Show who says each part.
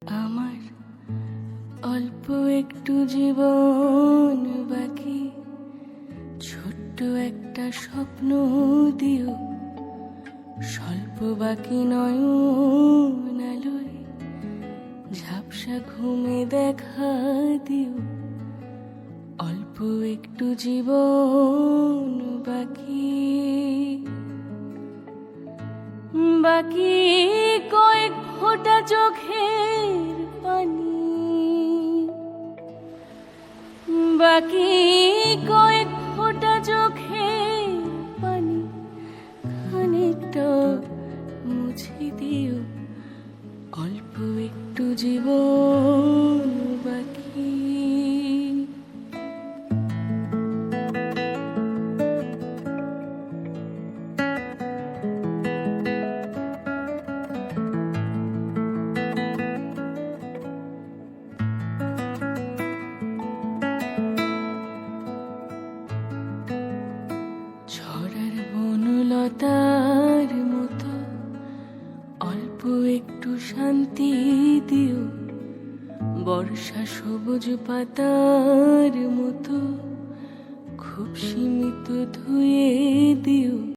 Speaker 1: আমার অল্প একটু জীবন বাকি, ছোট্ট একটা স্বপ্ন দিও, স্বল্প বাকি নয়ন আলোয় ঝাপসা ঘুমে দেখা দিও। অল্প একটু জীবন বাকি, বাকি কয়েক ফোঁটা চোখের পানি, বাকি কয়েক ফোঁটা চোখের পানি, খানিকটা মুছে দিও। অল্প একটু জীবন বাকি। ঝড়ের বনলতার মতো অল্প একটু শান্তি দিও, বর্ষা সবুজ পাতার মতো খুব সীমিত ধুয়ে দিও।